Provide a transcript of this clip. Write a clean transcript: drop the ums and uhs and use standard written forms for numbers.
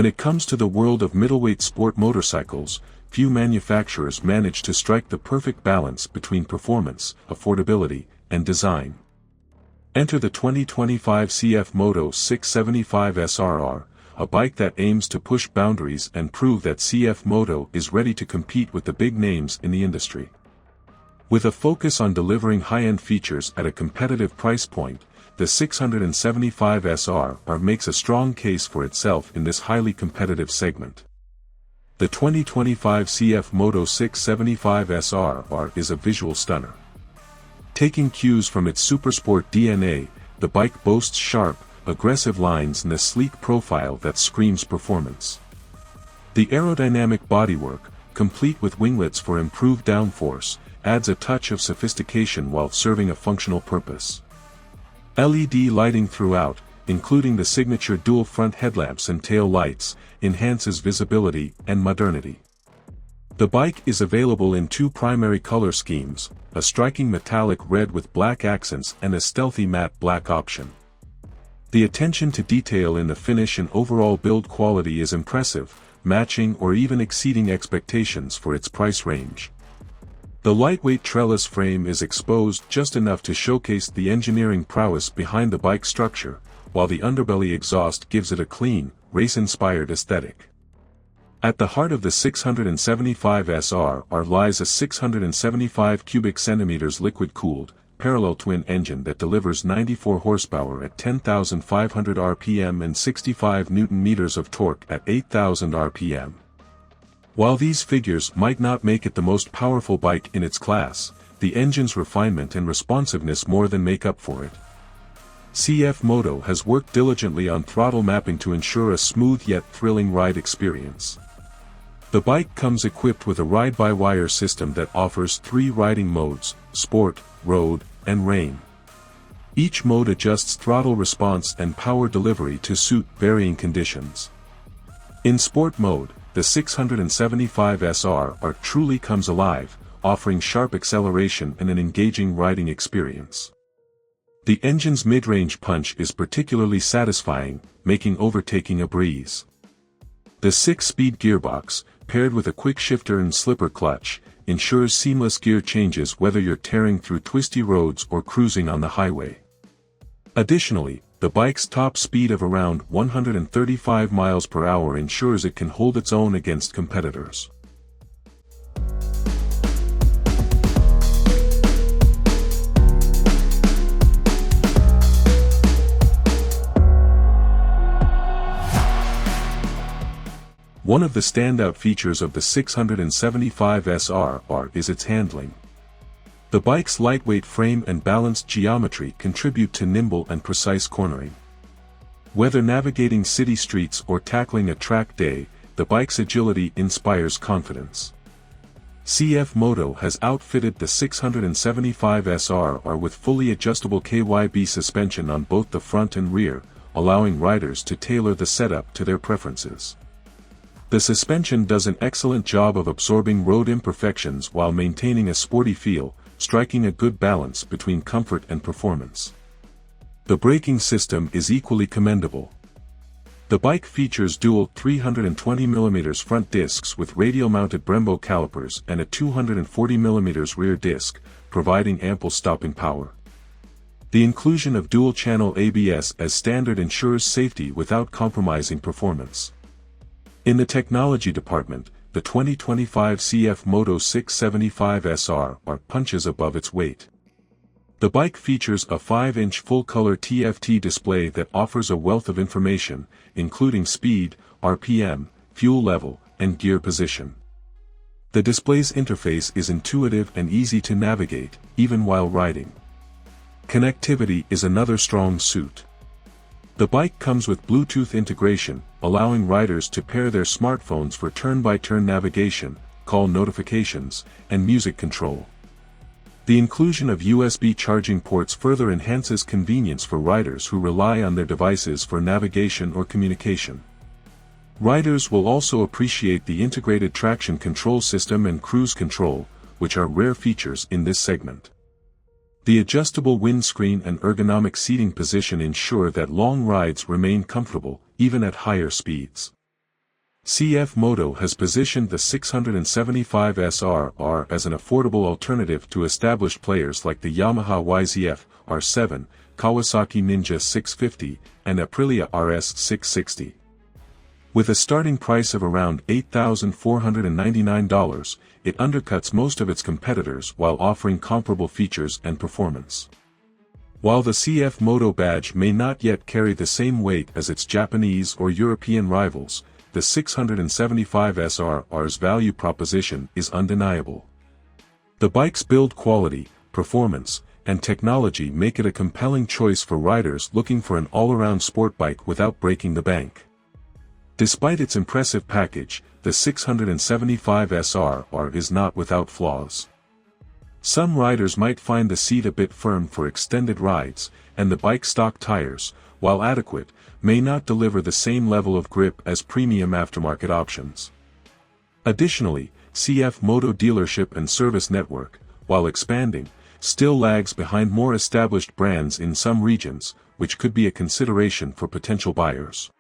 When it comes to the world of middleweight sport motorcycles, few manufacturers manage to strike the perfect balance between performance, affordability, and design. Enter the 2025 CFMOTO 675 SRR, a bike that aims to push boundaries and prove that CFMOTO is ready to compete with the big names in the industry. With a focus on delivering high-end features at a competitive price point, the 675 SRR makes a strong case for itself in this highly competitive segment. The 2025 CFMOTO 675 SRR is a visual stunner. Taking cues from its supersport DNA, the bike boasts sharp, aggressive lines and a sleek profile that screams performance. The aerodynamic bodywork, complete with winglets for improved downforce, adds a touch of sophistication while serving a functional purpose. LED lighting throughout, including the signature dual front headlamps and tail lights, enhances visibility and modernity. The bike is available in two primary color schemes, a striking metallic red with black accents and a stealthy matte black option. The attention to detail in the finish and overall build quality is impressive, matching or even exceeding expectations for its price range. The lightweight trellis frame is exposed just enough to showcase the engineering prowess behind the bike structure, while the underbelly exhaust gives it a clean, race-inspired aesthetic. At the heart of the 675 SRR lies a 675 cubic centimeters liquid-cooled, parallel twin engine that delivers 94 horsepower at 10,500 RPM and 65 Nm of torque at 8,000 RPM. While these figures might not make it the most powerful bike in its class, the engine's refinement and responsiveness more than make up for it. CFMOTO has worked diligently on throttle mapping to ensure a smooth yet thrilling ride experience. The bike comes equipped with a ride-by-wire system that offers 3 riding modes: Sport, Road, and Rain. Each mode adjusts throttle response and power delivery to suit varying conditions. In Sport mode, the 675 SRR truly comes alive, offering sharp acceleration and an engaging riding experience. The engine's mid-range punch is particularly satisfying, making overtaking a breeze. The 6-speed gearbox, paired with a quick shifter and slipper clutch, ensures seamless gear changes whether you're tearing through twisty roads or cruising on the highway. Additionally, the bike's top speed of around 135 miles per hour ensures it can hold its own against competitors. One of the standout features of the 675 SRR is its handling. The bike's lightweight frame and balanced geometry contribute to nimble and precise cornering. Whether navigating city streets or tackling a track day, the bike's agility inspires confidence. CFMOTO has outfitted the 675 SRR with fully adjustable KYB suspension on both the front and rear, allowing riders to tailor the setup to their preferences. The suspension does an excellent job of absorbing road imperfections while maintaining a sporty feel, striking a good balance between comfort and performance. The braking system is equally commendable. The bike features dual 320mm front discs with radial-mounted Brembo calipers and a 240mm rear disc, providing ample stopping power. The inclusion of dual-channel ABS as standard ensures safety without compromising performance. In the technology department, the 2025 CFMOTO 675 SRR punches above its weight. The bike features a 5-inch full-color TFT display that offers a wealth of information, including speed, RPM, fuel level, and gear position. The display's interface is intuitive and easy to navigate, even while riding. Connectivity is another strong suit. The bike comes with Bluetooth integration, allowing riders to pair their smartphones for turn-by-turn navigation, call notifications, and music control. The inclusion of USB charging ports further enhances convenience for riders who rely on their devices for navigation or communication. Riders will also appreciate the integrated traction control system and cruise control, which are rare features in this segment. The adjustable windscreen and ergonomic seating position ensure that long rides remain comfortable, even at higher speeds. CFMOTO has positioned the 675 SR-R as an affordable alternative to established players like the Yamaha YZF R7, Kawasaki Ninja 650, and Aprilia RS 660. With a starting price of around $8,499, it undercuts most of its competitors while offering comparable features and performance. While the CFMOTO badge may not yet carry the same weight as its Japanese or European rivals, the 675 SR-R's value proposition is undeniable. The bike's build quality, performance, and technology make it a compelling choice for riders looking for an all-around sport bike without breaking the bank. Despite its impressive package, the 675 SR-R is not without flaws. Some riders might find the seat a bit firm for extended rides, and the bike's stock tires, while adequate, may not deliver the same level of grip as premium aftermarket options. Additionally, CFMOTO dealership and service network, while expanding, still lags behind more established brands in some regions, which could be a consideration for potential buyers.